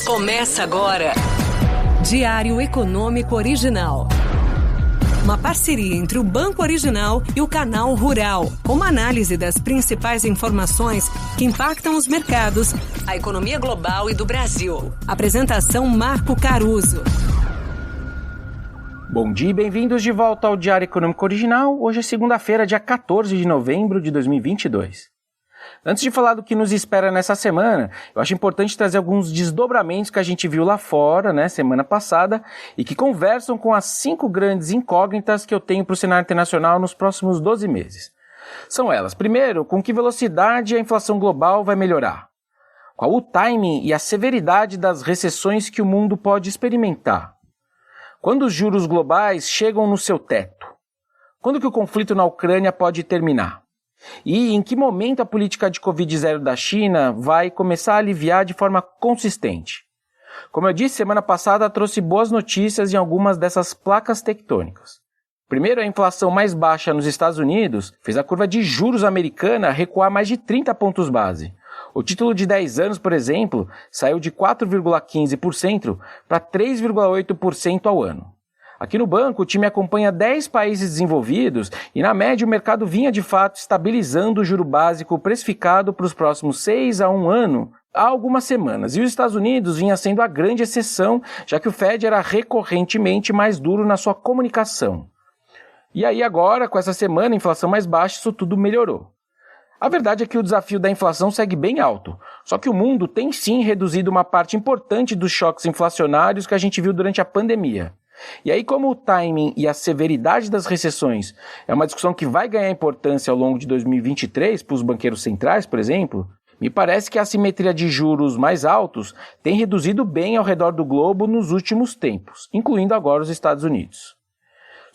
Começa agora. Diário Econômico Original. Uma parceria entre o Banco Original e o Canal Rural, com uma análise das principais informações que impactam os mercados, a economia global e do Brasil. Apresentação Marco Caruso. Bom dia e bem-vindos de volta ao Diário Econômico Original. Hoje é segunda-feira, dia 14 de novembro de 2022. Antes de falar do que nos espera nessa semana, eu acho importante trazer alguns desdobramentos que a gente viu lá fora, semana passada, e que conversam com as 5 grandes incógnitas que eu tenho para o cenário internacional nos próximos 12 meses. São elas: primeiro, com que velocidade a inflação global vai melhorar? Qual o timing e a severidade das recessões que o mundo pode experimentar? Quando os juros globais chegam no seu teto? Quando que o conflito na Ucrânia pode terminar? E em que momento a política de Covid-0 da China vai começar a aliviar de forma consistente? Como eu disse, semana passada trouxe boas notícias em algumas dessas placas tectônicas. Primeiro, a inflação mais baixa nos Estados Unidos fez a curva de juros americana recuar mais de 30 pontos base. O título de 10 anos, por exemplo, saiu de 4,15% para 3,8% ao ano. Aqui no banco, o time acompanha 10 países desenvolvidos e, na média, o mercado vinha de fato estabilizando o juro básico precificado para os próximos 6 a 1 ano há algumas semanas. E os Estados Unidos vinha sendo a grande exceção, já que o Fed era recorrentemente mais duro na sua comunicação. E aí agora, com essa semana, inflação mais baixa, isso tudo melhorou. A verdade é que o desafio da inflação segue bem alto, só que o mundo tem sim reduzido uma parte importante dos choques inflacionários que a gente viu durante a pandemia. E aí, como o timing e a severidade das recessões é uma discussão que vai ganhar importância ao longo de 2023 para os banqueiros centrais, por exemplo, me parece que a assimetria de juros mais altos tem reduzido bem ao redor do globo nos últimos tempos, incluindo agora os Estados Unidos.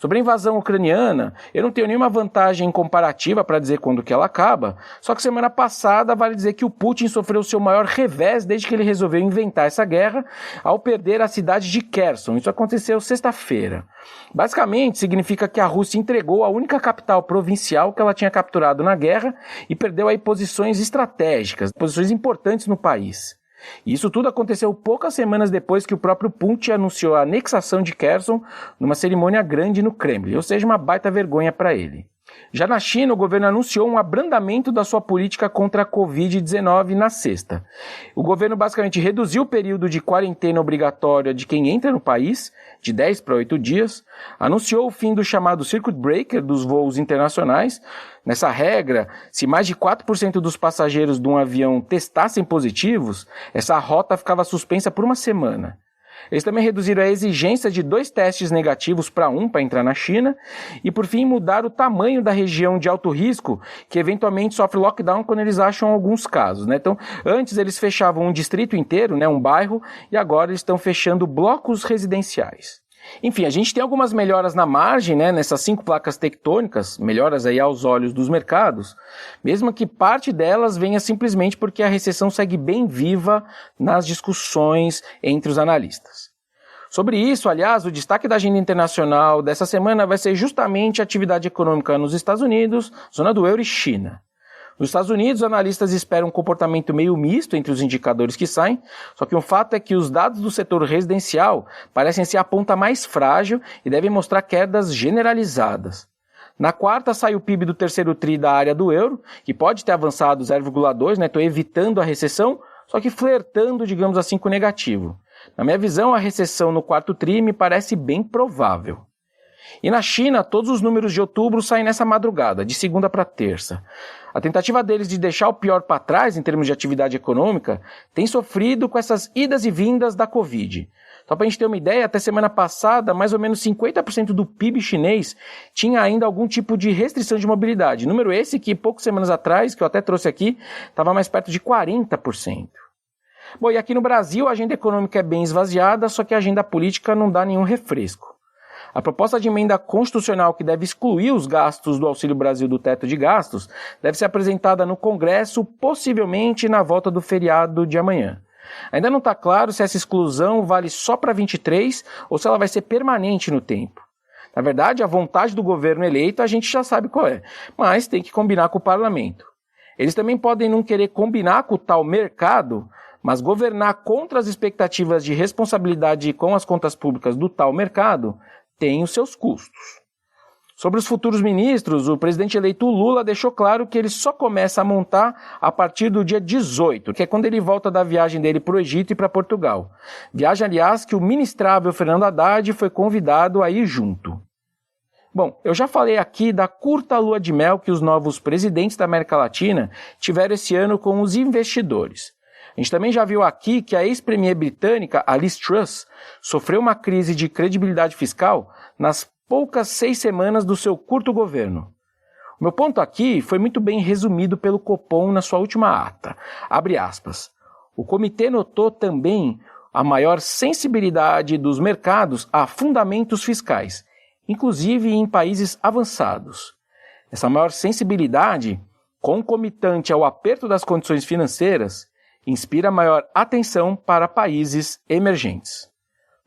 Sobre a invasão ucraniana, eu não tenho nenhuma vantagem comparativa para dizer quando que ela acaba, só que semana passada vale dizer que o Putin sofreu seu maior revés desde que ele resolveu inventar essa guerra ao perder a cidade de Kherson. Isso aconteceu sexta-feira. Basicamente, significa que a Rússia entregou a única capital provincial que ela tinha capturado na guerra e perdeu aí posições estratégicas, posições importantes no país. E isso tudo aconteceu poucas semanas depois que o próprio Putin anunciou a anexação de Kherson numa cerimônia grande no Kremlin, ou seja, uma baita vergonha para ele. Já na China, o governo anunciou um abrandamento da sua política contra a Covid-19 na sexta. O governo basicamente reduziu o período de quarentena obrigatória de quem entra no país, de 10 para 8 dias, anunciou o fim do chamado Circuit Breaker dos voos internacionais. Nessa regra, se mais de 4% dos passageiros de um avião testassem positivos, essa rota ficava suspensa por uma semana. Eles também reduziram a exigência de 2 testes negativos para 1 para entrar na China e, por fim, mudaram o tamanho da região de alto risco, que eventualmente sofre lockdown quando eles acham alguns casos. Então, antes eles fechavam um distrito inteiro, um bairro, e agora eles estão fechando blocos residenciais. Enfim, a gente tem algumas melhoras na margem, nessas 5 placas tectônicas, melhoras aí aos olhos dos mercados, mesmo que parte delas venha simplesmente porque a recessão segue bem viva nas discussões entre os analistas. Sobre isso, aliás, o destaque da agenda internacional dessa semana vai ser justamente a atividade econômica nos Estados Unidos, zona do euro e China. Nos Estados Unidos, analistas esperam um comportamento meio misto entre os indicadores que saem, só que um fato é que os dados do setor residencial parecem ser a ponta mais frágil e devem mostrar quedas generalizadas. Na quarta, sai o PIB do terceiro TRI da área do euro, que pode ter avançado 0,2, estou evitando a recessão, só que flertando, digamos assim, com o negativo. Na minha visão, a recessão no quarto TRI me parece bem provável. E na China, todos os números de outubro saem nessa madrugada, de segunda para terça. A tentativa deles de deixar o pior para trás em termos de atividade econômica tem sofrido com essas idas e vindas da Covid. Só para a gente ter uma ideia, até semana passada, mais ou menos 50% do PIB chinês tinha ainda algum tipo de restrição de mobilidade. Número esse que poucas semanas atrás, que eu até trouxe aqui, estava mais perto de 40%. Bom, e aqui no Brasil a agenda econômica é bem esvaziada, só que a agenda política não dá nenhum refresco. A proposta de emenda constitucional que deve excluir os gastos do Auxílio Brasil do teto de gastos deve ser apresentada no Congresso, possivelmente na volta do feriado de amanhã. Ainda não está claro se essa exclusão vale só para 23 ou se ela vai ser permanente no tempo. Na verdade, a vontade do governo eleito a gente já sabe qual é, mas tem que combinar com o parlamento. Eles também podem não querer combinar com o tal mercado, Mas governar contra as expectativas de responsabilidade com as contas públicas do tal mercado tem os seus custos. Sobre os futuros ministros, o presidente eleito Lula deixou claro que ele só começa a montar a partir do dia 18, que é quando ele volta da viagem dele para o Egito e para Portugal. Viagem, aliás, que o ministrável Fernando Haddad foi convidado a ir junto. Bom, eu já falei aqui da curta lua de mel que os novos presidentes da América Latina tiveram esse ano com os investidores. A gente também já viu aqui que a ex-premier britânica, a Liz Truss, sofreu uma crise de credibilidade fiscal nas poucas 6 semanas do seu curto governo. O meu ponto aqui foi muito bem resumido pelo Copom na sua última ata. Abre aspas. O comitê notou também a maior sensibilidade dos mercados a fundamentos fiscais, inclusive em países avançados. Essa maior sensibilidade, concomitante ao aperto das condições financeiras, inspira maior atenção para países emergentes.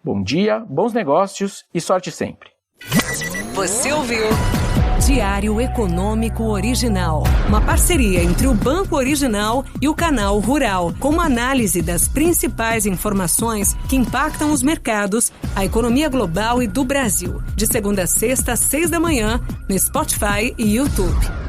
Bom dia, bons negócios e sorte sempre. Você ouviu Diário Econômico Original, uma parceria entre o Banco Original e o Canal Rural, com uma análise das principais informações que impactam os mercados, a economia global e do Brasil. De segunda a sexta, às 6 da manhã, no Spotify e YouTube.